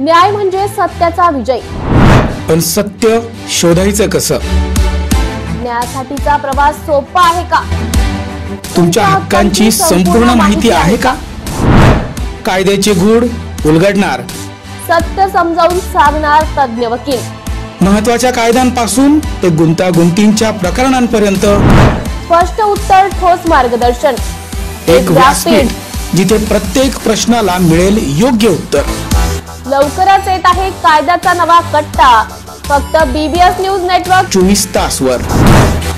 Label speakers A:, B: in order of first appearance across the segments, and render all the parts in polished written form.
A: न्याय म्हणजे सत्याचा विजय.
B: पण सत्य शोधायचं कसं?
A: न्यायासाठीचा प्रवास सोपा आहे का?
B: तुमच्या हक्कांची संपूर्ण माहिती आहे का? कायद्याचे गूढ उलगडणार,
A: सत्य समजावून सांगणार तज्ञ वकील.
B: महत्त्वाच्या कायद्यांपासून ते गुंतागुंतींच्या प्रकरणांपर्यंत
A: स्पष्ट उत्तर, ठोस मार्गदर्शन.
B: एक व्यासपीठ जिथे प्रत्येक प्रश्नाला मिळेल योग्य उत्तर.
A: लवकरच येत आहे कायद्याचा नवा कट्टा, फक्त BBS न्यूज नेटवर्क
B: 24 तासवर,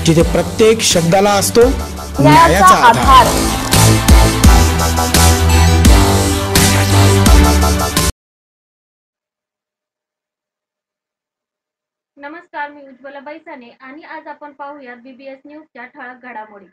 B: जिथे प्रत्येक शब्दाला असतो
A: न्यायाचा आधार.
C: नमस्कार, मी उज्ज्वला बैसाने आणि आज आपण पाहूयात BBS न्यूजच्या ठळक घडामोडी.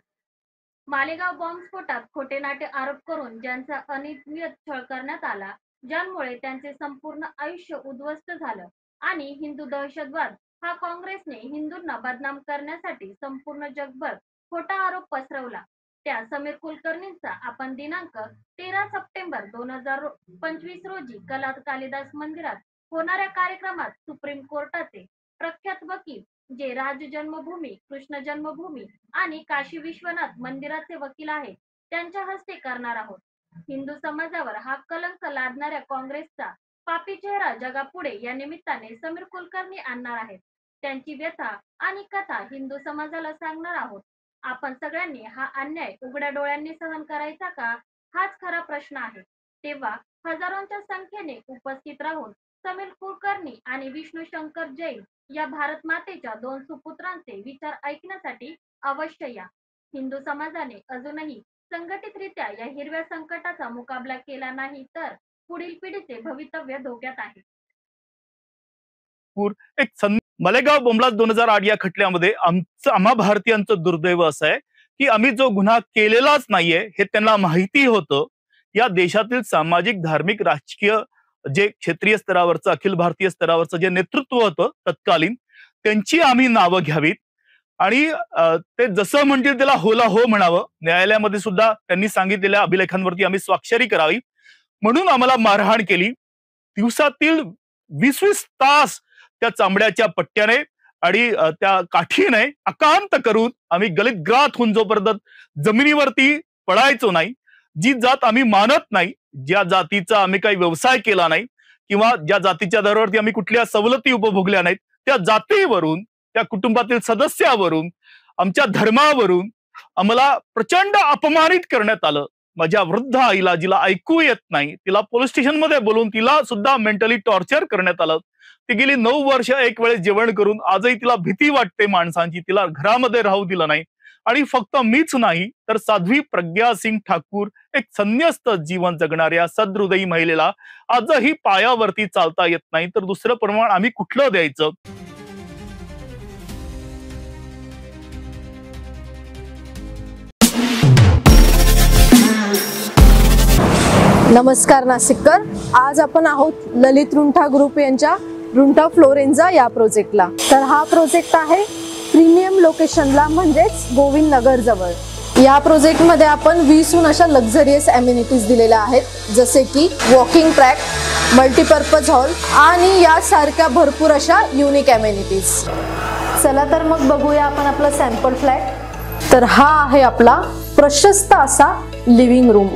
C: मालेगाव बॉम्बस्फोटात खोटे नाटे आरोप करून ज्यांचा अनियमित छळ करण्यात आला, ज्यामुळे त्यांचे संपूर्ण आयुष्य उद्ध्वस्त झालं आणि हिंदू दहशतवाद हा काँग्रेसने हिंदूंना बदनाम करण्यासाठी संपूर्ण जगभर खोटा आरोप पसरवला, त्या समीर कुलकर्णींचा आपण दिनांक 13 सप्टेंबर 2025 रोजी कला कालिदास मंदिरात होणाऱ्या कार्यक्रमात सुप्रीम कोर्टाचे प्रख्यात वकील जे राज जन्मभूमी, कृष्ण जन्मभूमी आणि काशी विश्वनाथ मंदिराचे वकील आहेत, त्यांच्या हस्ते करणार आहोत. हिंदू समाजावर हा कलंक लादणाऱ्या काँग्रेसचा पापी चेहरा जगापुढे या निमित्ताने समीर कुलकर्णी आणणार आहेत. त्यांची व्यथा आणि कथा हिंदू समाजाला सांगणार आहोत. आपण सगळ्यांनी हा अन्याय उघड्या डोळ्यांनी सहन करायचा का, हाच खरा प्रश्न आहे. तेव्हा हजारोंच्या संख्येने उपस्थित राहून समीर कुलकर्णी आणि विष्णू शंकर जैन या भारत मातेच्या 2 सुपुत्रांचे विचार ऐकण्यासाठी अवश्य या. हिंदू समाजाने अजूनही संघटितरित्या या हिरव्या संकटाचा मुकाबला केला नाही तर पुढील पिढीचे भवितव्य धोक्यात आहे.
D: मालेगाव बॉम्बलास्ट 2008 या खटल्यामध्ये आम्हा भारतीयांचं दुर्दैव असं आहे की आम्ही जो गुन्हा केलेलाच नाहीये हे त्यांना माहिती होतं. या देशातील सामाजिक, धार्मिक, राजकीय जे क्षेत्रीय स्तरावरचं, अखिल भारतीय स्तरावरचं जे नेतृत्व होतं तत्कालीन, त्यांची आम्ही नावं घ्यावीत आणि ते जसं म्हणतील त्याला होला हो म्हणावं. न्यायालयामध्ये सुद्धा त्यांनी सांगितलेल्या अभिलेखांवरती आम्ही स्वाक्षरी करावी म्हणून आम्हाला मारहाण केली. दिवसातील 20-20 तास त्या चांबड्याच्या पट्ट्याने आणि त्या काठीने अकांत करून आम्ही गलित ग्रात होऊन जोपर्यंत जमिनीवरती पडायचो नाही, जी जात आम्ही मानत नाही, ज्या जातीचा आम्ही काही व्यवसाय केला नाही किंवा ज्या जातीच्या दरावरती आम्ही कुठल्या सवलती उपभोगल्या नाहीत, त्या जातीवरून, त्या कुटुंबातील सदस्यावरून, आमच्या धर्मावरून आम्हाला प्रचंड अपमानित करण्यात आलं. माझ्या वृद्ध आईला, जिला ऐकू येत नाही, तिला पोलीस स्टेशन मध्ये बोलून तिला सुद्धा मेंटली टॉर्चर करण्यात आलं. ती गेली 9 वर्ष एक वेळेस जेवण करून आजही तिला भीती वाटते माणसांची, तिला घरामध्ये राहू दिलं नाही. आणि फक्त मीच नाही तर साध्वी प्रज्ञा सिंग ठाकूर, एक संन्यस्त जीवन जगणाऱ्या सदहृदयी महिलेला आजही पायावरती चालता येत नाही, तर दुसरं प्रमाण आम्ही कुठलं द्यायचं?
A: नमस्कार नाशिककर, आज आपण आहोत ललित रुंठा ग्रुप यांच्या रुंठा फ्लोरेन्झा या प्रोजेक्टला. तर हा प्रोजेक्ट आहे प्रीमियम लोकेशनला, म्हणजेच गोविंद नगर जवळ. या प्रोजेक्टमध्ये आपण 20हून अशा लक्झरियस अम्युनिटीज दिलेल्या आहेत, जसे की वॉकिंग ट्रॅक, मल्टीपर्पज हॉल आणि यासारख्या भरपूर अशा युनिक अम्युनिटीज. चला तर मग बघूया आपण आपला सॅम्पल फ्लॅट. तर हा आहे आपला प्रशस्त असा लिव्हिंग रूम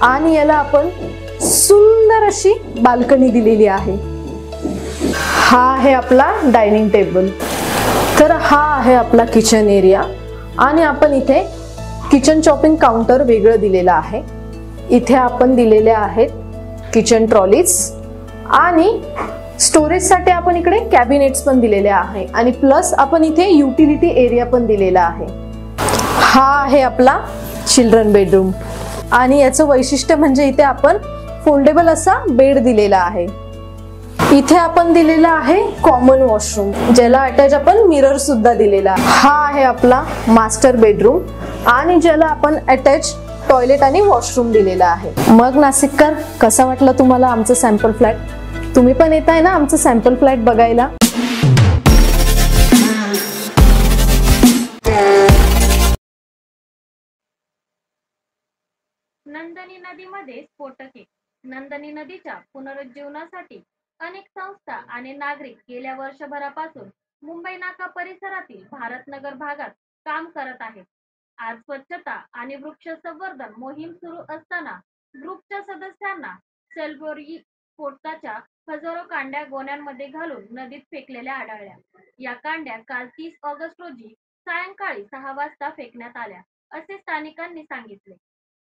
A: आणि याला आपण सुंदर अशी बाल्कनी दिलेली आहे. हा आहे आपला डायनिंग टेबल. तर हा आहे आपला किचन एरिया आणि आपण इथे किचन चॉपिंग काउंटर वेगळं दिलेलं आहे. इथे आपण दिलेले आहेत किचन ट्रॉलीज आणि स्टोरेजसाठी आपण इकडे कॅबिनेट्स पण दिलेले आहे आणि प्लस आपण इथे युटिलिटी एरिया पण दिलेला आहे. हा आहे आपला चिल्ड्रन बेडरूम आणि याचं वैशिष्ट्य म्हणजे इथे आपण फोल्डेबल असा बेड दिलेला आहे. इथे आपण दिलेला आहे कॉमन वॉशरूम, ज्याला अटॅच आपण मिरर सुद्धा दिलेला आहे. हा आहे आपला मास्टर बेडरूम आणि ज्याला आपण अटॅच टॉयलेट आणि वॉशरूम दिलेला आहे. मग नाशिककर, कसा वाटलं तुम्हाला आमचं सॅम्पल फ्लॅट? तुम्ही पण येत आहे ना आमचं सॅम्पल फ्लॅट बघायला?
C: नंदनी नदीमध्ये स्फोटके. नंदनी नदीच्या पुनरुज्जीवनासाठी अनेक संस्था आणि नागरिक गेल्या वर्षभरापासून मुंबई नाका परिसरातील भारतनगर भागात काम करत आहेत. आज स्वच्छता आणि वृक्ष संवर्धन मोहीम सुरू असताना ग्रुपच्या सदस्यांना सेल्फोरी स्फोटकाच्या हजारो कांड्या गोण्यांमध्ये घालून नदीत फेकलेल्या आढळल्या. या कांड्या काल 30 ऑगस्ट रोजी सायंकाळी 6 वाजता फेकण्यात आल्या, असे स्थानिकांनी सांगितले.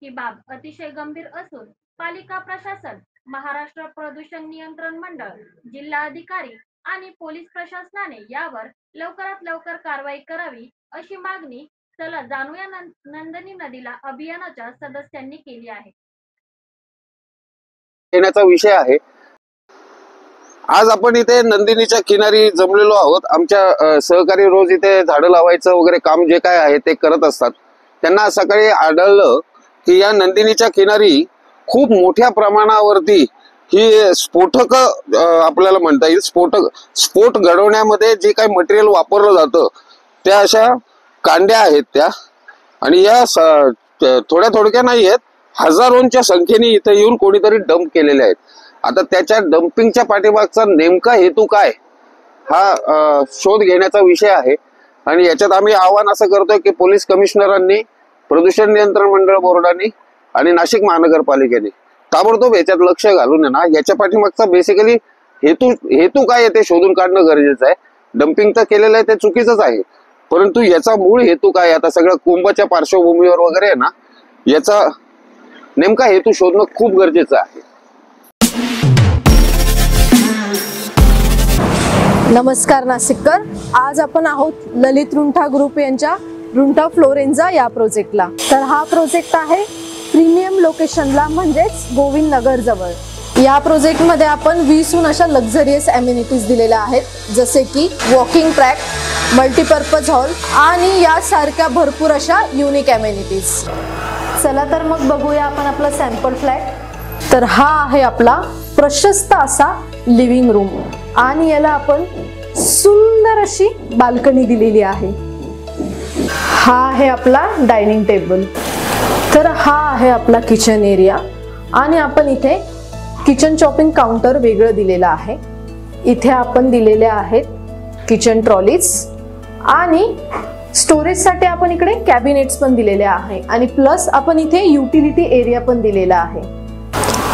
C: ही बाब अतिशय गंभीर असून पालिका प्रशासन, महाराष्ट्र प्रदूषण नियंत्रण मंडळ, जिल्हा अधिकारी आणि पोलीस प्रशासनाने यावर लवकरात लवकर कारवाई करावी, अशी मागणी चला जाणूया नंदिनी नदीला अभियानाच्या सदस्यांनी केली आहे.
E: येण्याचा विषय आहे. आज आपण इथे नंदिनीच्या किनारी जमलेलो आहोत. आमच्या सहकारी रोज इथे झाडं लावायचं वगैरे काम जे काय आहे ते करत असतात. त्यांना सकाळी आढळलं की या नंदिनीच्या किनारी खूप मोठ्या प्रमाणावरती ही स्फोटक आपल्याला म्हणता येईल स्फोट घडवण्यामध्ये जे काही मटेरियल वापरलं जातं त्या अशा कांड्या आहेत त्या, आणि या थोड्या नाही आहेत, हजारोंच्या संख्येने इथे येऊन कोणीतरी डंप केलेले आहेत. आता त्याच्या डम्पिंगच्या पाठीमागचा नेमका हेतू काय हा शोध घेण्याचा विषय आहे. आणि याच्यात आम्ही आवाहन असं करतोय की पोलीस कमिशनरांनी, प्रदूषण नियंत्रण मंडळ बोर्डाने आणि नाशिक महानगरपालिकेने ताबडतोब याच्यात लक्ष घालून ना याच्या पाठीमागचा बेसिकली हेतू काय आहे ते शोधून काढणं गरजेचं आहे. डम्पिंग तर केलेलं आहे ते चुकीचंच आहे, परंतु याचा मूळ हेतू काय, आता सगळं कुंभच्या पार्श्वभूमीवर वगैरे आहे ना, याचा नेमका हेतू शोधणं खूप गरजेचं आहे.
A: नमस्कार नाशिककर, आज आपण आहोत ललित रुंठा ग्रुप यांच्या रुंठा फ्लोरेन्झा या प्रोजेक्टला. तर हा प्रोजेक्ट आहे प्रीमियम लोकेशनला, म्हणजेच गोविंद नगर जवळ. या प्रोजेक्टमध्ये आपण 20हून अशा लक्झरियस अम्युनिटीज दिलेल्या आहेत, जसे की वॉकिंग ट्रॅक, मल्टीपर्पज हॉल आणि यासारख्या भरपूर अशा युनिक अम्युनिटीज. चला तर मग बघूया आपण आपला सॅम्पल फ्लॅट. तर हा आहे आपला प्रशस्त असा लिव्हिंग रूम आणि याला आपण सुंदर अशी बाल्कनी दिलेली आहे. हा आहे आपला डायनिंग टेबल. तर हा आहे आपला किचन एरिया आणि आपण इथे किचन चॉपिंग काउंटर वेगळं दिलेलं आहे. इथे आपण दिलेले आहेत किचन ट्रॉलीज आणि स्टोरेजसाठी आपण इकडे कॅबिनेट्स पण दिलेले आहे आणि प्लस आपण इथे युटिलिटी एरिया पण दिलेला आहे.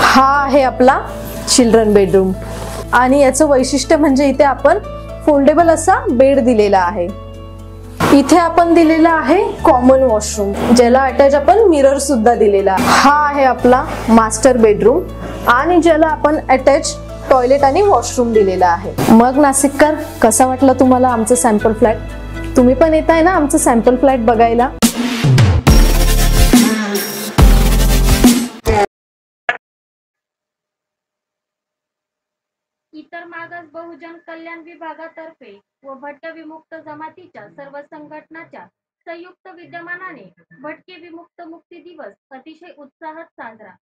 A: हा आहे आपला चिल्ड्रन बेडरूम आणि याचं वैशिष्ट्य म्हणजे इथे आपण फोल्डेबल असा बेड दिलेला आहे. इथे आपण दिलेला आहे कॉमन वॉशरूम, ज्याला अटॅच आपण मिरर सुद्धा दिलेला आहे. हा आहे आपला मास्टर बेडरूम आणि ज्याला आपण अटॅच टॉयलेट आणि वॉशरूम दिलेला आहे. मग नाशिककर, कसा वाटला तुम्हाला आमचं सॅम्पल फ्लॅट? तुम्ही पण येताय ना आमचं सॅम्पल फ्लॅट बघायला?
C: इतर मागास बहुजन कल्याण विभागातर्फे व भटके विमुक्त जमातीच्या सर्व संघटनाच्या संयुक्त विद्यमानाने भटके विमुक्त मुक्ती दिवस अतिशय उत्साहात साजरा.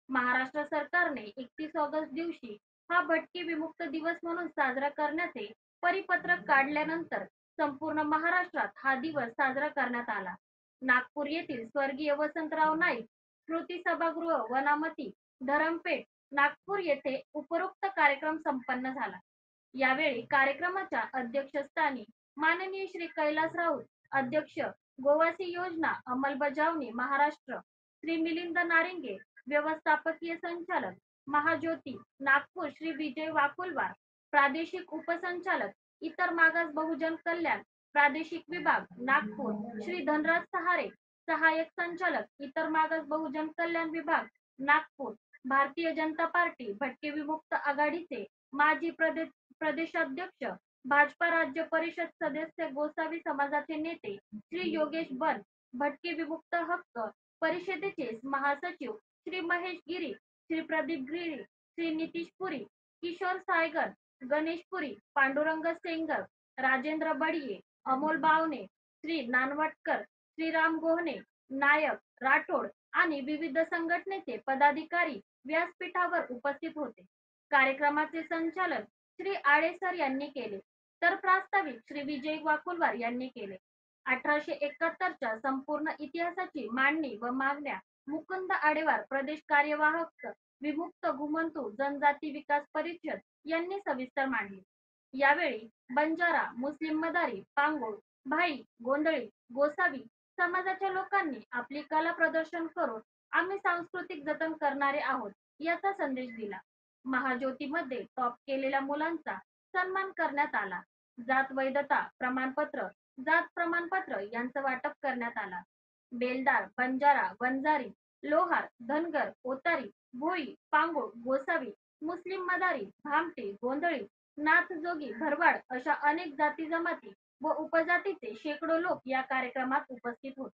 C: महाराष्ट्र सरकारने 31 ऑगस्ट दिवशी हा भटके विमुक्त दिवस म्हणून साजरा करण्याचे परिपत्रक काढल्यानंतर संपूर्ण महाराष्ट्रात हा दिवस साजरा करण्यात आला. नागपूर येथील स्वर्गीय वसंतराव नाईक स्मृती सभागृह, वनामती, धरमपेठ, नागपूर येथे उपरोक्त कार्यक्रम संपन्न झाला. यावेळी कार्यक्रमाच्या अध्यक्षस्थानी माननीय श्री कैलास राऊत, अध्यक्ष, गोवासी योजना अंमलबजावणी महाराष्ट्र, श्री मिलिंद नारिंगे, व्यवस्थापकीय संचालक, महाज्योती नागपूर, श्री विजय वाकुलवार, प्रादेशिक उपसंचालक, इतर मागास बहुजन कल्याण प्रादेशिक विभाग नागपूर, श्री धनराज सहारे, सहाय्यक संचालक, इतर मागास बहुजन कल्याण विभाग नागपूर, भारतीय जनता पार्टी भटके विमुक्त आघाडीचे माजी प्रदेशाध्यक्ष, भाजपा राज्य परिषद सदस्य, गोसावी समाजाचे नेते श्री योगेश बन, भटके विमुक्त हक्क परिषदेचे महासचिव श्री महेश गिरी, श्री प्रदीप गिरी, श्री नितीश पुरी, किशोर सायगर, गणेश पुरी, पांडुरंग सेंगर, राजेंद्र बडिये, अमोल बावने, श्री नानवटकर, श्रीराम गोहने, नायक, राठोड आणि विविध संघटनेचे पदाधिकारी व्यासपीठावर उपस्थित होते. कार्यक्रमाचे संचालन श्री आडेसर यांनी केले, तर प्रास्ताविक श्री विजय वाकुलवार यांनी केले. 1871च्या संपूर्ण इतिहासाची मांडणी व मागण्या मुकुंद आडेवार, प्रदेश कार्यवाहक विमुक्त घुमंतू जनजाती विकास परिषद यांनी सविस्तर मांडली। यावेळी बंजारा, मुस्लिम मदारी, पांगोळ, भाई, गोंधळी, गोसावी समाजाच्या लोकांनी आपली कला प्रदर्शन करून आम्ही सांस्कृतिक जतन करणारे आहोत याचा संदेश दिला। महाज्योतीमध्ये टॉप केलेल्या मुलांचा सन्मान करण्यात आला। जात वैधता प्रमाणपत्र, जात प्रमाणपत्र यांचं वाटप करण्यात आला। बेलदार, बंजारा, वंजारी, लोहार, धनगर, ओतारी, भोई, पांगोळ, गोसावी, मुस्लिम मदारी, भामटे, गोंधळी, नाथजोगी, भरवाड अशा अनेक जाती जमाती व उपजातीचे शेकडो लोक या कार्यक्रमात उपस्थित होते।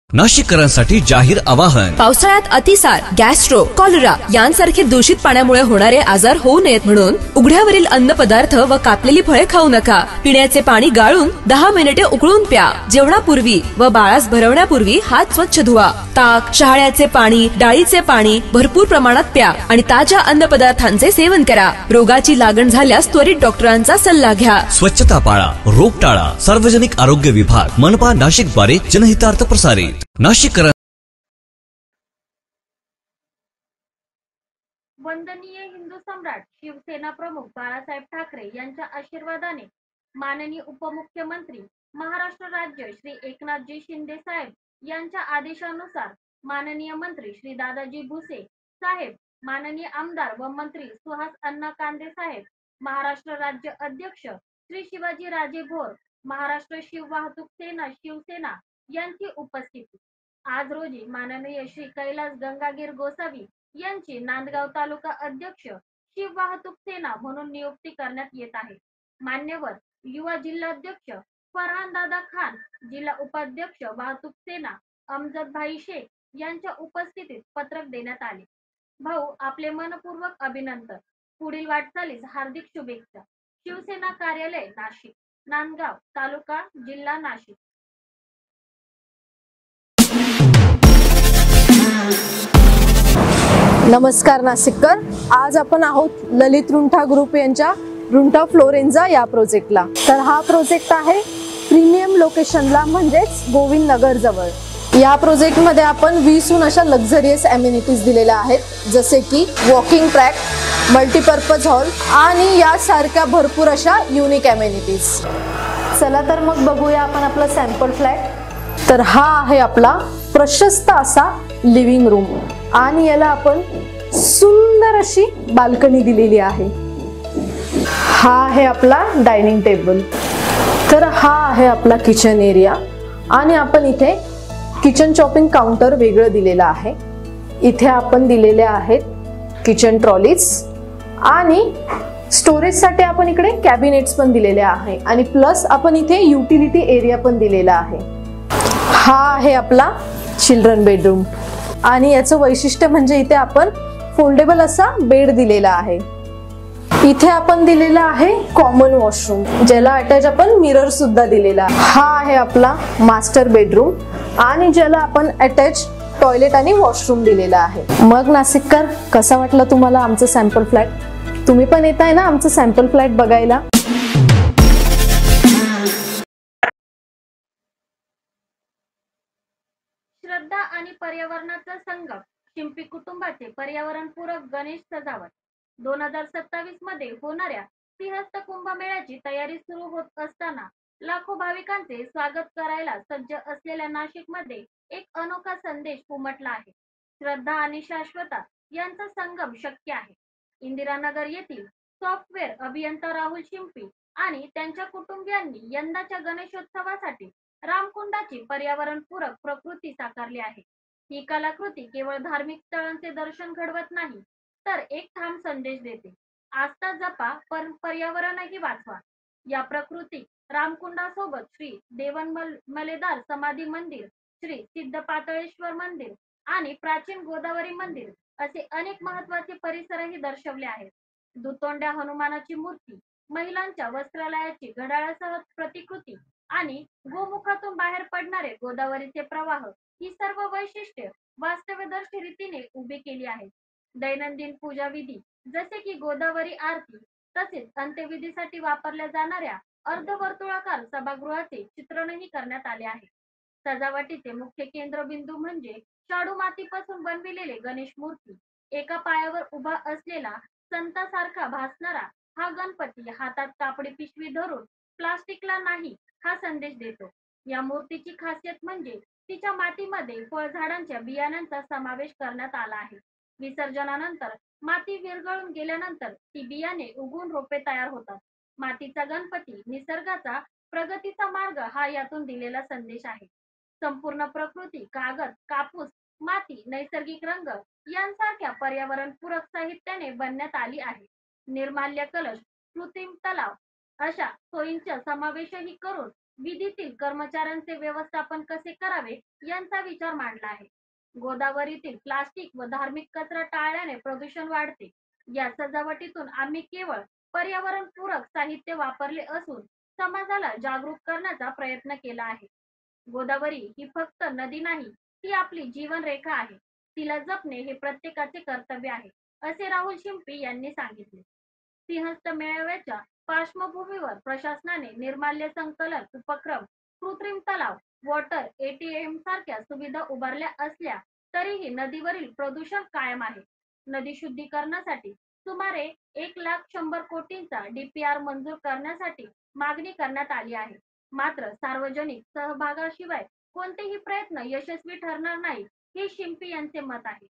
F: नाशिककरांसाठी जाहीर आवाहन।
G: पावसाळ्यात अतिसार, गॅस्ट्रो, कॉलरा यांसारखे दूषित पाण्यामुळे होणारे आजार होऊ नयेत म्हणून उघड्यावरील अन्न पदार्थ व कापलेली फळे खाऊ नका। पिण्याचे पाणी गाळून 10 मिनिटे उकळून प्या। जेवणापूर्वी व बाळास भरवण्यापूर्वी हात स्वच्छ धुवा। ताक, शहाळ्याचे पाणी, डाळीचे पाणी भरपूर प्रमाणात प्या आणि ताज्या अन्न पदार्थांचे सेवन करा। रोगाची लागण झाल्यास त्वरित डॉक्टरांचा सल्ला घ्या।
F: स्वच्छता पाळा, रोग टाळा। सार्वजनिक आरोग्य विभाग, मनपा नाशिक द्वारे जनहितार्थ प्रसारित। नाशिककरां
C: वंदनीय हिंदू सम्राट शिवसेना प्रमुख बाळासाहेब ठाकरे यांच्या आशीर्वादाने माननीय उपमुख्यमंत्री महाराष्ट्र राज्य श्री एकनाथजी शिंदे साहेब यांच्या आदेशानुसार माननीय मंत्री श्री दादाजी भुसे साहेब, माननीय आमदार व मंत्री सुहास अण्णा कांदे साहेब, महाराष्ट्र राज्य अध्यक्ष श्री शिवाजी राजे भोर, महाराष्ट्र शिव वाहतूक सेना शिवसेना यांची उपस्थिती। आज रोजी माननीय श्री कैलास गंगागीर गोसावी यांची नांदगाव तालुका अध्यक्ष शिव वाहतूक सेना म्हणून नियुक्ती करण्यात येत आहे। मान्यवर युवा जिल्हाध्यक्ष फरहान दादा खान, जिल्हा उपाध्यक्ष वाहतूक सेना अमजद भाई शेख यांच्या उपस्थितीत पत्रक देण्यात आले। भाऊ, आपले मनपूर्वक अभिनंदन। पुढील वाटचालीस हार्दिक शुभेच्छा। शिवसेना कार्यालय नाशिक, नांदगाव तालुका जिल्हा नाशिक।
A: नमस्कार नाशिककर, आज आपण आहोत ललित रुंठा ग्रुप यांच्या रुंठा फ्लोरेन्झा या प्रोजेक्टला। तर हा प्रोजेक्ट आहे प्रीमियम लोकेशनला, म्हणजेच गोविंद नगर जवळ। या प्रोजेक्ट मध्ये आपण 20हून अशा लक्झरियस अम्युनिटीज दिलेल्या आहेत, जसे की वॉकिंग ट्रॅक, मल्टीपर्पज हॉल आणि यासारख्या भरपूर अशा युनिक अम्युनिटीज। चला तर मग बघूया आपण आपला सॅम्पल फ्लॅट। तर हा आहे आपला प्रशस्त असा लिव्हिंग रूम आणि याला आपण सुंदर अशी बाल्कनी दिलेली आहे। हा आहे आपला डायनिंग टेबल। तर हा आहे आपला किचन एरिया आणि आपण इथे किचन चॉपिंग काउंटर वेगळं दिलेलं आहे। इथे आपण दिलेले आहेत किचन ट्रॉलीज आणि स्टोरेजसाठी आपण इकडे कॅबिनेट्स पण दिलेले आहे आणि प्लस आपण इथे युटिलिटी एरिया पण दिलेला आहे। हा आहे आपला चिल्ड्रन बेडरूम आणि याचं वैशिष्ट्य म्हणजे इथे आपण फोल्डेबल असा बेड दिलेला आहे। इथे आपण दिलेला आहे कॉमन वॉशरूम, ज्याला अटॅच आपण मिरर सुद्धा दिलेला आहे। हा आहे आपला मास्टर बेडरूम आणि ज्याला आपण अटॅच टॉयलेट आणि वॉशरूम दिलेला आहे। मग नाशिककर, कसा वाटला तुम्हाला आमचं सॅम्पल फ्लॅट? तुम्ही पण येताय ना आमचं सॅम्पल फ्लॅट बघायला?
C: श्रद्धा आणि पर्यावरणाचा संगम, शिंपी कुटुंबाचे पर्यावरणपूरक गणेश सजावट। 2027 मध्ये होणाऱ्या सिंहस्थ कुंभमेळ्याची तयारी सुरू होत असताना लाखो भाविकांचे स्वागत करायला सज्ज असलेल्या नाशिकमध्ये एक अनोखा संदेश उमटला आहे। श्रद्धा आणि शाश्वता यांचा संगम शक्य आहे। इंदिरानगर येथील सॉफ्टवेअर अभियंता राहुल शिंपी आणि त्यांच्या कुटुंबियांनी यंदाच्या गणेशोत्सवासाठी रामकुंडाची पर्यावरणपूरक प्रकृती साकारली आहे। ही कलाकृती केवळ धार्मिक स्थळांचे दर्शन घडवत नाही, तर एक ठाम संदेश देते। आस्था जपा, पण पर्यावरणही वाचवा। या प्रकृती रामकुंडासोबत श्री देवनमलेदार समाधी मंदिर, श्री सिद्ध पातळेश्वर मंदिर आणि प्राचीन गोदावरी मंदिर असे अनेक महत्त्वाचे परिसरही दर्शवले आहेत। दुतोंड्या हनुमानाची मूर्ती, महिलांच्या वस्त्रालयाची घड्याळासह प्रतिकृती आणि गोमुखातून बाहेर पडणारे गोदावरीचे प्रवाह ही सर्व वैशिष्ट्ये वास्तवदर्शी रीतीने उभी केली आहेत। दैनंदिन पूजा विधी जसे की गोदावरी आरती, तसेच अंत्यविधीसाठी वापरल्या जाणाऱ्या अर्धवर्तुळाकार सभागृहाचे चित्रणही करण्यात आले आहे। सजावटीचे मुख्य केंद्रबिंदू म्हणजे शाडू मातीपासून बनविलेले गणेश मूर्ती, एका पायावर उभा असलेला संतासारखा भासणारा हा गणपती हातात कापडी पिशवी धरून प्लास्टिकला नाही हा संदेश देतो. या मूर्तीची खासियत म्हणजे तिच्या मातीमध्ये फळझाडांच्या बियाण्यांचा समावेश करण्यात आला आहे. विसर्जनानंतर माती विरघळून गेल्यानंतर ती बियाणे उगवून रोपे तयार होतात. मातीचा गणपती निसर्गाचा प्रगतीचा मार्ग हा यातून दिलेला संदेश आहे. संपूर्ण प्रकृती कागद, कापूस, माती, नैसर्गिक रंग यांसारख्या पर्यावरणपूरक साहित्याने बनण्यात आली आहे. निर्माल्य कलश, कृत्रिम तलाव अशा सोयींचा समावेशही करून विधीतील कर्मचाऱ्यांचे व्यवस्थापन कसे करावे यांचा विचार मांडला आहे. गोदावरीतील प्लास्टिक व धार्मिक कचरा टाळल्याने प्रदूषण वाढते. या सजावटीतून आम्ही केवळ पर्यावरणपूरक साहित्य वापरले असून समाजाला जागरूक करण्याचा प्रयत्न केला आहे. गोदावरी ही फक्त नदी नाही, ती आपली जीवनरेखा आहे. तिला जपणे हे प्रत्येकाचे कर्तव्य आहे, असे राहुल शिंपी यांनी सांगितले. सिंहस्थ मेळाव्याच्या पार्श्वभूमीवर प्रशासनाने निर्माल्य संकलन उपक्रम, कृत्रिम तलाव, वॉटर ATM सारख्या सुविधा उभारल्या असल्या तरीही नदीवरील प्रदूषण कायम आहे. नदी शुद्धीकरणासाठी सुमारे 1,100 कोटींचा DPR मंजूर करण्यासाठी मागणी करण्यात आली आहे. मात्र सार्वजनिक सहभागाशिवाय कोणतेही प्रयत्न यशस्वी ठरणार नाही, हे शिंपी यांचे मत आहे.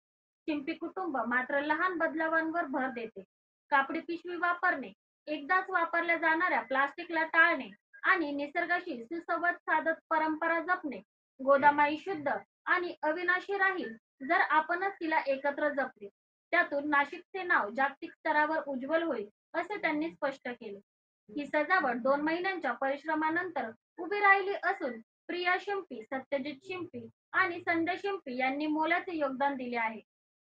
C: शिंपी कुटुंब मात्र लहान बदलावांवर भर देते. कापडी पिशवी वापरणे, एकदाच वापरल्या जाणाऱ्या प्लास्टिकला टाळणे आणि निसर्गाशी सुसंवाद साधत परंपरा जपणे. गोदामाई शुद्ध आणि अविनाशी राहील जर आपणच तिला एकत्र जपले. त्यातून नाशिकचे नाव जागतिक स्तरावर उज्ज्वल होईल, असे त्यांनी स्पष्ट केले. ही सजावट 2 महिन्यांच्या परिश्रमानंतर उभी राहिली असून प्रिया शिंपी, सत्यजित शिंपी आणि संजय शिंपी यांनी मोलाचे योगदान दिले आहे.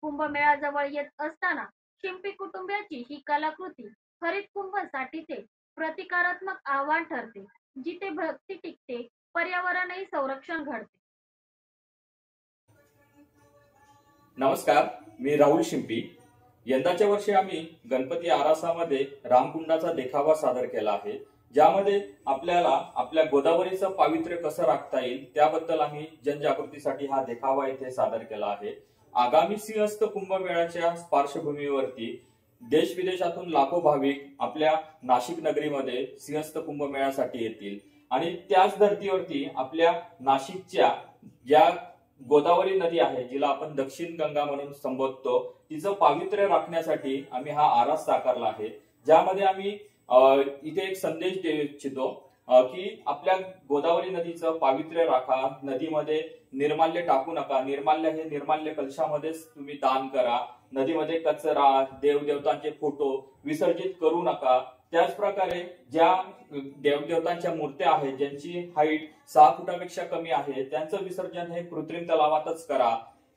C: कुंभमेळा जवळ येत असताना शिंपी कुटुंबियाची ही कलाकृती हरित कुंभसाठीचे प्रतिकारात्मक आव्हान ठरते. जिथे भक्ती टिकते, पर्यावरणही संरक्षण घडते.
H: नमस्कार, मी राहुल शिंपी. यंदाच्या वर्षी आम्ही गणपती आरासामध्ये रामकुंडाचा देखावा सादर केला आहे, ज्यामध्ये आपल्याला आपल्या गोदावरीचं पावित्र्य कसं राखता येईल त्याबद्दल आम्ही जनजागृतीसाठी हा देखावा इथे सादर केला आहे. आगामी सिंहस्थ कुंभमेळ्याच्या पार्श्वभूमीवरती देश विदेशातून लाखो भाविक आपल्या नाशिक नगरीमध्ये सिंहस्थ कुंभमेळ्यासाठी येतील आणि त्याच धर्तीवरती आपल्या नाशिकच्या ज्या गोदावरी नदी आहे, जिला आपण दक्षिण गंगा म्हणून संबोधतो, तिचं पावित्र्य राखण्यासाठी आम्ही हा आरास साकारला आहे. ज्यामध्ये आम्ही इथे एक संदेश देऊ इच्छितो की आपल्या गोदावरी नदीचं पावित्र्य राखा, नदीमध्ये निर्माल्य टाकू नका, निर्माल्य हे निर्माल्य कलशामध्येच तुम्ही दान करा, नदीमध्ये कचरा, देवदेवतांचे फोटो विसर्जित करू नका. त्याच प्रकारे ज्या देवदेवतांच्या मूर्त्या आहेत ज्यांची हाईट 6 फुटापेक्षा कमी आहे, त्यांचं विसर्जन हे कृत्रिम तलावातच करा.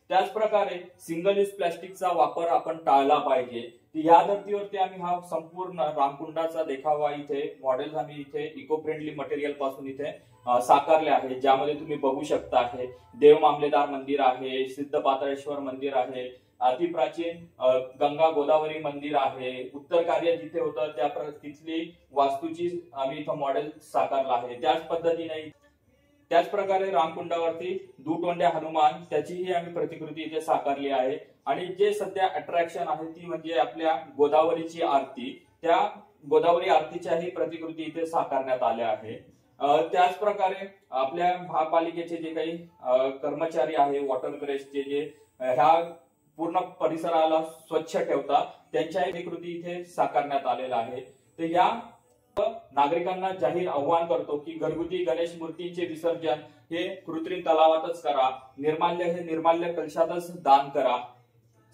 H: त्याच प्रकारे सिंगल यूज प्लास्टिकचा वापर आपण टाळला पाहिजे. या धर्तीवरती आम्ही हा संपूर्ण रामकुंडाचा देखावा इथे मॉडेल्स आम्ही इथे इको फ्रेंडली मटेरियल पासून इथे साकारले आहे, ज्यामध्ये तुम्ही बघू शकता आहे देव मामलेदार मंदिर आहे, सिद्ध पाताळेश्वर मंदिर आहे, अतिप्राचीन गंगा गोदावरी मंदिर आहे, उत्तर कार्य जिथे होतं त्या तिथली वास्तूची आम्ही इथं मॉडेल साकारला आहे. त्याच पद्धतीने त्याच प्रकारे रामकुंडावरती दुतोंड्या हनुमान त्याचीही आम्ही प्रतिकृती इथे साकारली आहे. आणि जे सध्या अट्रॅक्शन आहे ती म्हणजे आपल्या गोदावरीची आरती, त्या गोदावरी आरतीच्याही प्रतिकृती इथे साकारण्यात आल्या आहे. त्याच प्रकारे आपल्या महापालिकेचे जे काही कर्मचारी आहे, वॉटर ग्रेसचे जे ह्या पूर्ण परिसराला स्वच्छ ठेवतात, त्यांच्याही प्रतिकृती इथे साकारण्यात आलेला आहे. तर या नागरिकांना जाहीर आव्हान करतो की घरगुती गणेश मूर्तींचे विसर्जन हे कृत्रिम तलावातच करा, निर्माल्य हे निर्माल्य कलशातच दान करा,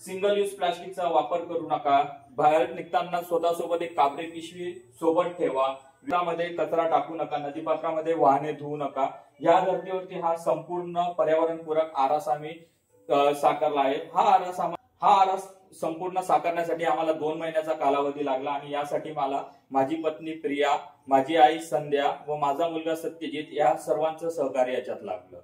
H: सिंगल यूज प्लास्टिकचा वापर करू नका, बाहेर निघताना स्वतःसोबत एक कापडी पिशवी सोबत ठेवा, विहिरीमध्ये कचरा टाकू नका, नदीपात्रामध्ये वाहने धुवू नका. या धर्तीवरती हा संपूर्ण पर्यावरणपूरक आरास आम्ही साकारला आहे. हा आरास संपूर्ण साकारण्यासाठी आम्हाला 2 महिन्याचा कालावधी लागला आणि यासाठी मला माझी पत्नी प्रिया, माझी आई संध्या व माझा मुलगा सत्यजित या सर्वांचं सहकार्य याच्यात लागलं.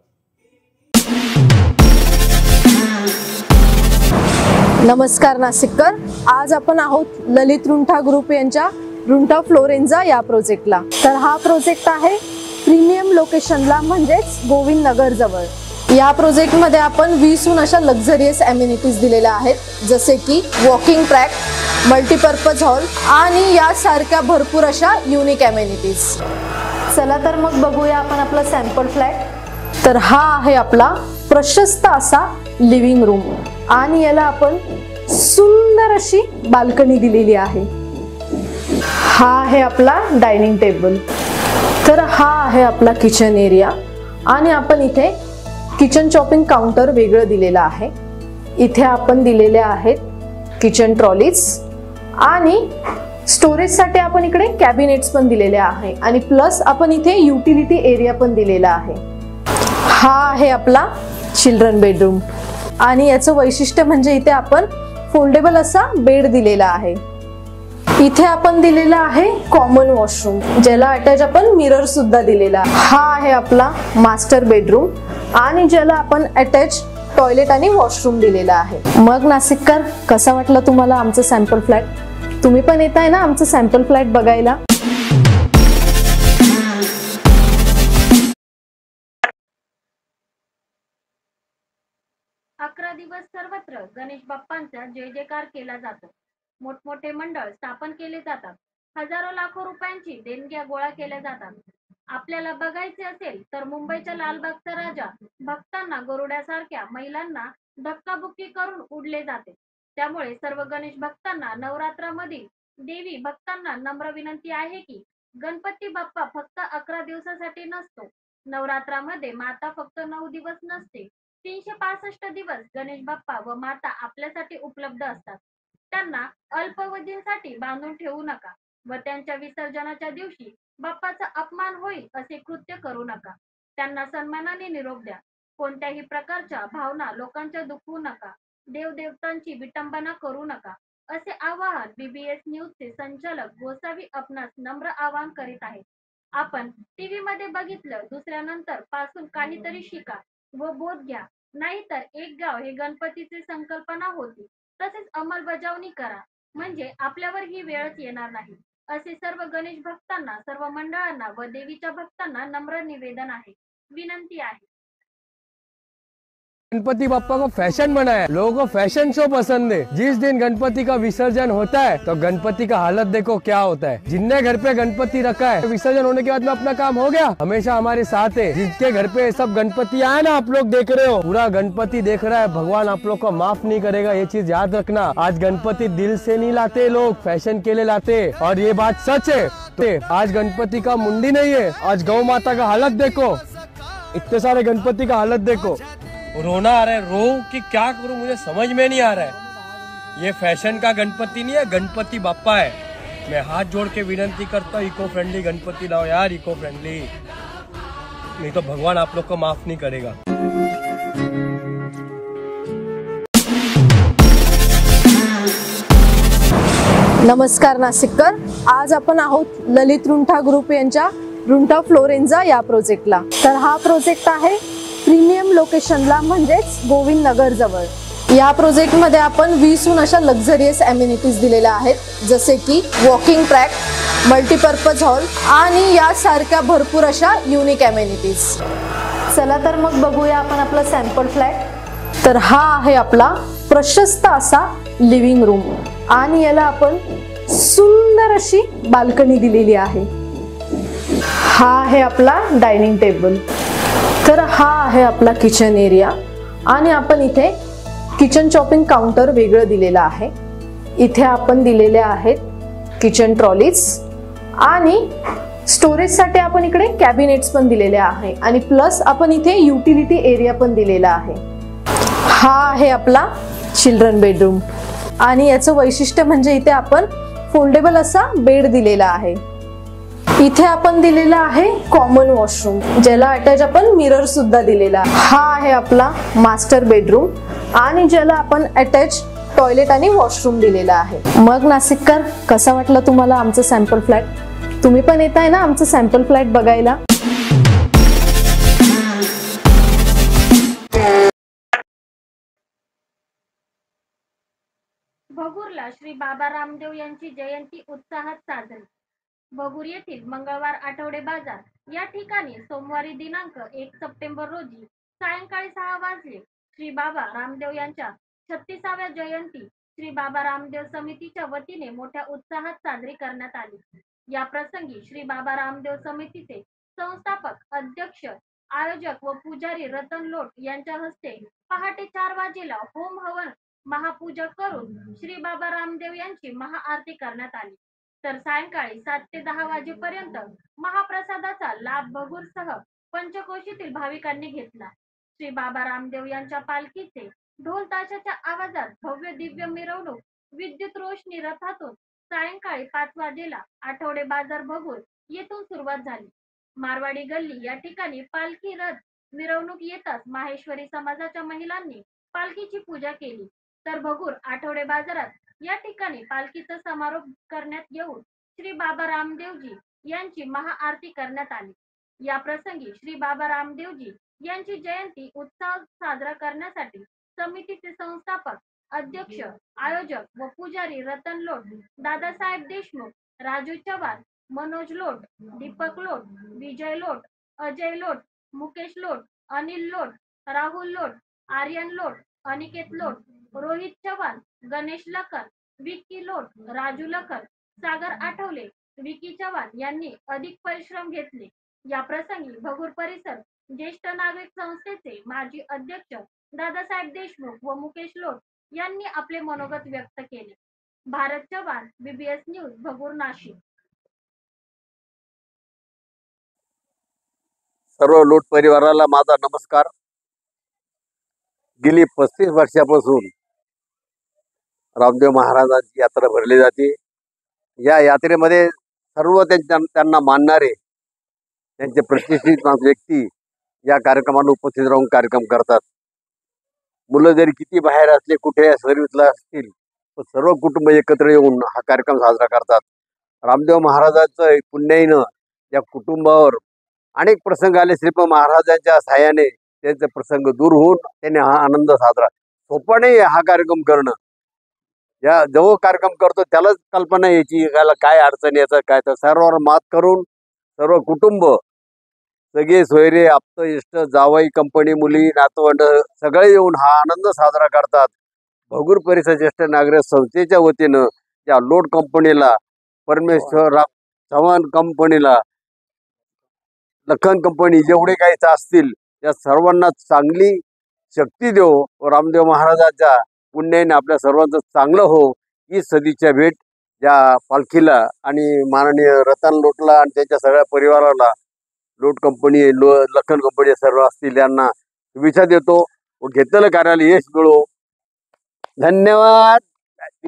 A: नमस्कार नाशिककर, आज आपण आहोत ललित रुंठा ग्रुप यांच्या रुंठा फ्लोरेन्झा या प्रोजेक्टला. तर हा प्रोजेक्ट आहे प्रीमियम लोकेशनला, म्हणजेच गोविंद नगर जवळ. या प्रोजेक्टमध्ये आपण 20हून अशा लक्झरियस अम्युनिटीज दिलेल्या आहेत, जसे की वॉकिंग ट्रॅक, मल्टीपर्पज हॉल आणि यासारख्या भरपूर अशा युनिक अम्युनिटीज. चला तर मग बघूया आपण आपला सॅम्पल फ्लॅट. तर हा आहे आपला प्रशस्त असा लिव्हिंग रूम आणि याला आपण सुंदर अशी बाल्कनी दिलेली आहे. हा आहे आपला डायनिंग टेबल. तर हा आहे आपला किचन एरिया आणि आपण इथे किचन चॉपिंग काउंटर वेगळं दिलेलं आहे. इथे आपण दिलेले आहेत किचन ट्रॉलीज आणि स्टोरेजसाठी आपण इकडे कॅबिनेट्स पण दिलेले आहे आणि प्लस आपण इथे युटिलिटी एरिया पण दिलेला आहे. हा आहे आपला चिल्ड्रन बेडरूम आणि याचं वैशिष्ट्य म्हणजे इथे आपण फोल्डेबल असा बेड दिलेला आहे. इथे आपण दिलेला आहे कॉमन वॉशरूम, ज्याला अटॅच आपण मिरर सुद्धा दिलेला आहे. हा आहे आपला मास्टर बेडरूम आणि ज्याला आपण अटॅच टॉयलेट आणि वॉशरूम दिलेला आहे. मग नाशिककर, कसा वाटला तुम्हाला आमचं सॅम्पल फ्लॅट? तुम्ही पण येताय ना आमचं सॅम्पल फ्लॅट बघायला?
C: अकरा दिवस सर्वत्र गणेश बाप्पांचा जय जयकार केला जातो. मोठमोठे मंडळ स्थापन केले जातात. हजारो लाखो रुपयांची देणग्या गोळा केल्या जातात. आपल्याला बघायचे असेल तर मुंबईच्या लालबागचा राजा भक्तांना गरुड्यासारख्या महिलांना धक्काबुक्की करून उडले जाते. त्यामुळे सर्व गणेश भक्तांना नवरात्रामधील देवी भक्तांना नम्र विनंती आहे की गणपती बाप्पा फक्त 11 दिवसासाठी नसतो. नवरात्रामध्ये माता फक्त 9 दिवस नसते, 365 दिवस गणेश बाप्पा व माता आपल्यासाठी उपलब्ध असतात. त्यांना अल्पावधींसाठी बांधून ठेवू नका व त्यांच्या विसर्जनाच्या दिवशी बाप्पाचा अपमान होईल असे कृत्य करू नका. त्यांना सन्मानाने निरोप द्या. कोणत्याही प्रकारच्या भावना लोकांच्या दुखवू नका. देवदेवतांची विटंबना करू नका असे आवाहन बीबीएस न्यूजचे संचालक गोसावी आपणास नम्र आवाहन करीत आहेत. आपण टीव्ही मध्ये बघितलं दुसऱ्यानंतर पासून काहीतरी शिका व बोध घ्या, नाहीतर एक गाव हे गणपतीची संकल्पना होती तसेच अंमलबजावणी करा, म्हणजे आपल्यावर ही वेळच येणार नाही असे सर्व गणेश भक्तांना, सर्व मंडळांना व देवीच्या भक्तांना नम्र निवेदन आहे, विनंती आहे.
I: गणपति बाप्पा को फैशन बनाया, लोगों को फैशन शो पसंद है. जिस दिन गणपति का विसर्जन होता है तो गणपति का हालत देखो क्या होता है. जिनने घर पे गणपति रखा है, विसर्जन होने के बाद में अपना काम हो गया, हमेशा हमारे साथ है. जिसके घर पे सब गणपति आए ना, आप लोग देख रहे हो, पूरा गणपति देख रहा है, भगवान आप लोग को माफ नहीं करेगा, ये चीज याद रखना. आज गणपति दिल से नहीं लाते लोग, फैशन के लिए लाते, और ये बात सच है. तो आज गणपति का मुंडी नहीं है, आज गौ माता का हालत देखो, इतने सारे गणपति का हालत देखो. रोना आ रहा है, रो कि क्या करूं मुझे समझ में नहीं आ रहा है. ये फैशन का गणपति नहीं है, गणपति बाप्पा है. मैं हाथ जोड़ के विनती करता हूँ, इको फ्रेंडली गणपति लाओ यार, इको फ्रेंडली, नहीं तो भगवान आप लोग को माफ नहीं करेगा.
A: नमस्कार नाशिककर, आज आपण आहोत ललित रुंठा ग्रुप यांच्या रुंठा फ्लोरेन्झा या प्रोजेक्टला. तर हा प्रोजेक्ट आहे प्रीमियम लोकेशनला, म्हणजेच गोविंद नगर जवळ. या प्रोजेक्टमध्ये आपण 20हून अशा लक्झरियस अम्युनिटीज दिलेल्या आहेत, जसे की वॉकिंग ट्रॅक, मल्टीपर्पज हॉल आणि यासारख्या भरपूर अशा युनिक अम्युनिटीज. चला तर मग बघूया आपण आपला सॅम्पल फ्लॅट. तर हा आहे आपला प्रशस्त असा लिव्हिंग रूम आणि याला आपण सुंदर अशी बाल्कनी दिलेली आहे. हा आहे आपला डायनिंग टेबल. तर हा आहे आपला किचन एरिया आणि आपण इथे किचन चॉपिंग काउंटर वेगळं दिलेलं आहे. इथे आपण दिलेले आहेत किचन ट्रॉलीज आणि स्टोरेजसाठी आपण इकडे कॅबिनेट्स पण दिलेले आहे आणि प्लस आपण इथे युटिलिटी एरिया पण दिलेला आहे. हा आहे आपला चिल्ड्रन बेडरूम आणि याचं वैशिष्ट्य म्हणजे इथे आपण फोल्डेबल असा बेड दिलेला आहे. इथे आपण दिलेला आहे कॉमन वॉशरूम, ज्याला अटॅच आपण मिरर सुद्धा दिलेला आहे. हा आहे आपला मास्टर बेडरूम आणि ज्याला आपण अटॅच टॉयलेट आणि वॉशरूम दिलेला आहे. मग नाशिककर, कसा वाटला तुम्हाला आमचं सॅम्पल फ्लॅट? तुम्ही पण येताय ना आमचं सॅम्पल फ्लॅट बघायला?
C: भगूरला श्री बाबा रामदेव यांची जयंती उत्साहात साजरी. भगूर येथील मंगळवार आठवडे बाजार या ठिकाणी सोमवारी दिनांक 1 सप्टेंबर रोजी सायंकाळी 6 वाजले श्री बाबा रामदेव यांच्या 36व्या जयंती श्री बाबा रामदेव समितीच्या वतीने मोठ्या उत्साहात साजरी करण्यात आली। या प्रसंगी श्री बाबा रामदेव समितीचे संस्थापक, अध्यक्ष, आयोजक व पुजारी रतन लोट यांच्या हस्ते पहाटे 4 वाजेला होम हवन महापूजा करून श्री बाबा रामदेव यांची महाआरती करण्यात आली। तर सायंकाळी 7 ते 10 वाजेपर्यंत महाप्रसादाचा लाभ भगूरसह पंचकोशीतील भाविकांनी घेतला। श्री बाबा रामदेव यांच्या पालखीचे ढोल ताशाच्या आवाजात भव्य दिव्य मिरवणूक विद्युत रोषणी रथातून सायंकाळी 5 वाजेला आठवडे बाजार भगूर येथून सुरुवात झाली। मारवाडी गल्ली या ठिकाणी पालखी रथ मिरवणूक येताच माहेश्वरी समाजाच्या महिलांनी पालखीची पूजा केली। तर भगूर आठवडे बाजारात या ठिकाणी पालखीचा समारोप करण्यात येऊन श्री बाबा रामदेवजी यांची महाआरती करण्यात आली। या प्रसंगी श्री बाबा रामदेवजी यांची जयंती उत्साह साजरा करण्यासाठी समितीचे संस्थापक, अध्यक्ष, आयोजक व पुजारी रतन लोट, दादासाहेब देशमुख, राजू चव्हाण, मनोज लोट, दीपक लोट, विजय लोट, अजय लोट, मुकेश लोट, अनिल लोट, राहुल लोट, आर्यन लोट, अनिकेत लोट, रोहित चव्हाण, गणेश लखन, विक्की लोट, राजू लखन, सागर आठवले, विकी चव्हाण यांनी अधिक परिश्रम घेतले। या प्रसंगी भगूर परिसर ज्येष्ठ नागरिक संस्थेचे माजी अध्यक्ष दादासाहेब देशमुख व मुकेश लोट यांनी आपले मनोगत व्यक्त केले। Bharat Chavan, BBS news, Bhagur, Nashik.
E: सर्व लोट परिवाराला माझा नमस्कार। गेली 35 वर्षापासून रामदेव महाराजांची यात्रा भरली जाते। या यात्रेमध्ये सर्व त्यांना मानणारे, त्यांचे प्रतिष्ठित व्यक्ती या कार्यक्रमाला उपस्थित राहून कार्यक्रम करतात। मुलं जरी किती बाहेर असले, कुठे सर्व्हिसला असतील, तर सर्व कुटुंब एकत्र येऊन हा कार्यक्रम साजरा करतात। रामदेव महाराजांचं पुण्याईनं या कुटुंबावर अनेक प्रसंग आले। श्रीपाद महाराजांच्या सहाय्याने त्यांचे प्रसंग दूर होऊन त्यांनी हा आनंद साजरा, सोपा नाही हा कार्यक्रम करणं। या जो कार्यक्रम करतो त्यालाच कल्पना यायची काय अडचण येतात, काय तर सर्वांवर मात करून सर्व कुटुंब, सगळे सोयरे, आप्त, इष्ट, जावई, कंपनी, मुली, नातवंड सगळे येऊन हा आनंद साजरा करतात। भगूर परिसर ज्येष्ठ नागरिक संस्थेच्या वतीनं या लोट कंपनीला, परमेश्वर चव्हाण कंपनीला, लखन कंपनी जेवढे काही असतील या सर्वांना चांगली शक्ती देव, रामदेव महाराजांच्या पुण्याने आपल्या सर्वांचं चांगलं हो ही सदिच्छा भेट या पालखीला आणि माननीय रतन लोटला आणि त्यांच्या सगळ्या परिवाराला, लोट कंपनी, लखन कंपनी सर्व असतील यांना शुभेच्छा देतो व घेतलेलं कार्याला यश मिळो। धन्यवाद।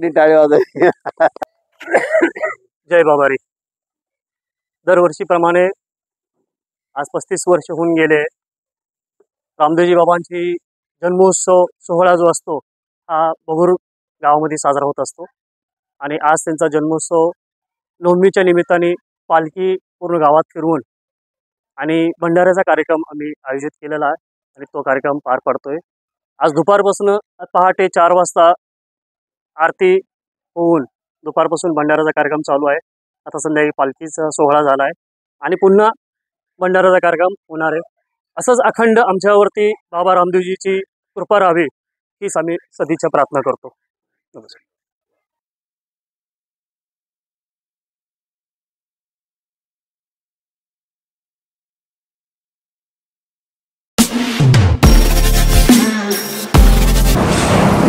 E: टाळी वाजवा।
J: जय बाबारी। दरवर्षीप्रमाणे आज 35 वर्ष होऊन गेले रामदेवजी बाबांची जन्मोत्सव सोहळा जो असतो हा भगूर गावामध्ये साजरा होत असतो आणि आज त्यांचा जन्मोत्सव नवमीच्या निमित्ताने पालखी पूर्ण गावात फिरवून आणि भंडाऱ्याचा कार्यक्रम आम्ही आयोजित केलेला आहे आणि तो कार्यक्रम पार पडतोय। आज दुपारपासून पहाटे 4 वाजता आरती होऊन दुपारपासून भंडाऱ्याचा कार्यक्रम चालू आहे। आता संध्याकाळी पालखीचा सोहळा झाला आहे आणि पुन्हा भंडाऱ्याचा कार्यक्रम होणार आहे। असंच अखंड आमच्यावरती बाबा रामदेवजीची कृपा राहावी हीच आम्ही सदिच्छा प्रार्थना करतो। नमस्कार।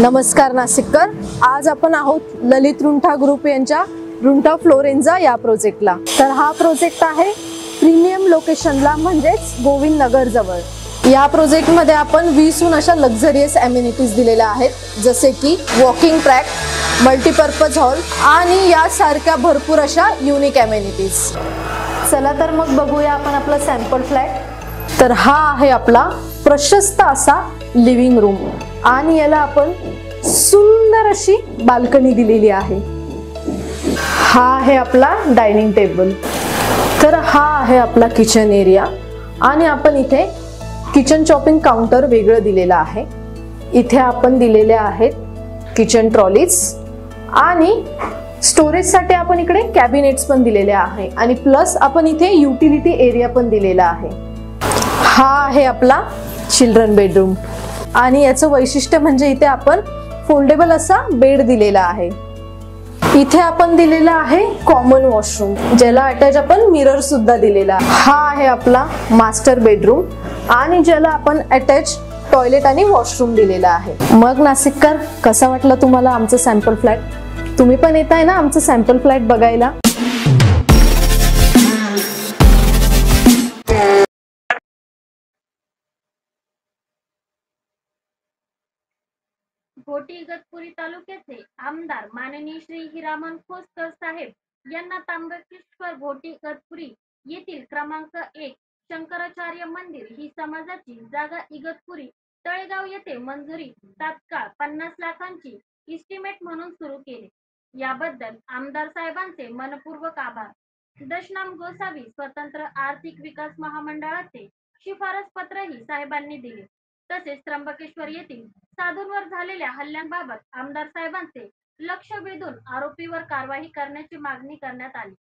A: नमस्कार नाशिककर, आज आपण आहोत ललित रुंठा ग्रुप यांच्या रुंठा फ्लोरेन्झा या प्रोजेक्टला। तर हा प्रोजेक्ट आहे प्रीमियम लोकेशनला, म्हणजेच गोविंद नगर जवळ। या प्रोजेक्टमध्ये आपण 20हून अशा लक्झरियस अम्युनिटीज दिलेल्या आहेत, जसे की वॉकिंग ट्रॅक, मल्टीपर्पज हॉल आणि यासारख्या भरपूर अशा युनिक अम्युनिटीज। चला तर मग बघूया आपण आपला सॅम्पल फ्लॅट। तर हा आहे आपला प्रशस्त असा लिव्हिंग रूम आणि याला आपण सुंदर अशी बाल्कनी दिलेली आहे। हा आहे आपला डायनिंग टेबल। तर हा आहे आपला किचन एरिया आणि आपण इथे किचन चॉपिंग काउंटर वेगळं दिलेलं आहे। इथे आपण दिलेले आहेत किचन ट्रॉलीज आणि स्टोरेजसाठी आपण इकडे कॅबिनेट्स पण दिलेले आहे आणि प्लस आपण इथे युटिलिटी एरिया पण दिलेला आहे। हा आहे आपला चिल्ड्रन बेडरूम. आणि याचं वैशिष्ट्य म्हणजे इथे आपण फोल्डेबल असा बेड दिलेला आहे. इथे आपण दिलेला आहे कॉमन वॉशरूम, ज्याला अटॅच आपण मिरर सुद्धा दिलेला. हा आहे आपला मास्टर बेडरूम आणि ज्याला आपण अटॅच टॉयलेट आणि वॉशरूम दिलेला आहे. मग नाशिककर, कसा वाटलं तुम्हाला आमचं सॅम्पल फ्लॅट? तुम्ही पण येत आहे ना आमचं सॅम्पल फ्लॅट बघायला?
C: घोटी इगतपुरी तालुक्याचे आमदार माननीय श्री हिरामन खोसकर साहेब यांना त्र्यंबकेश्वर घोटी इगतपुरी येथील क्रमांक 1 शंकराचार्य मंदिर ही समाजाची जागा इगतपुरी तळेगाव येथे मंजुरी तात्काळ 50 लाखांची इस्टिमेट म्हणून सुरू केले. याबद्दल आमदार साहेबांचे मनपूर्वक आभार. दशनाम गोसावी स्वतंत्र आर्थिक विकास महामंडळाचे शिफारस पत्रही साहेबांनी दिले. तसेच त्र्यंबकेश्वर येथील साधूंवर झालेल्या हल्ल्यांबाबत आमदार साहेबांचे लक्ष वेधून आरोपीवर कारवाई करण्याची मागणी करण्यात आली.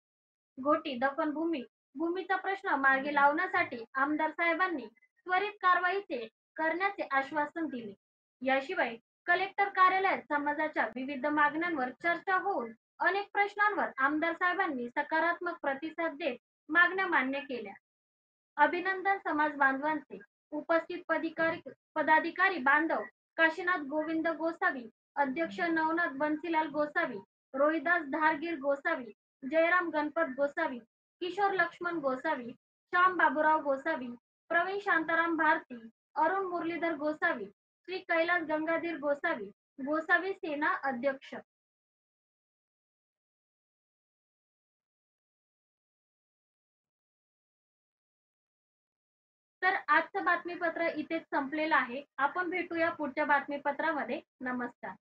C: घोटी भूमीचा प्रश्न मार्गी लावण्यासाठी आमदार साहेबांनी त्वरित कारवाईचे करण्याचे आश्वासन दिले. याशिवाय कलेक्टर कार्यालयात समाजाच्या विविध मागण्यांवर चर्चा होऊन अनेक प्रश्नांवर आमदार साहेबांनी सकारात्मक प्रतिसाद देत मागण्या मान्य केल्या. अभिनंदन समाज बांधवांचे. उपस्थित पदाधिकारी बांधव काशीनाथ गोविंद गोसावी, अध्यक्ष नवनाथ बन्सीलाल गोसावी, रोहिदास धारगीर गोसावी, जयराम गणपत गोसावी, किशोर लक्ष्मण गोसावी, श्याम बाबूराव गोसावी, प्रवीण शांताराम भारती, अरुण मुरलीधर गोसावी, श्री कैलास गंगाधीर गोसावी, गोसावी सेना अध्यक्ष. तर आजचं बातमीपत्र इथेच संपलेलं आहे. आपण भेटूया पुढच्या बातमीपत्रामध्ये. नमस्कार.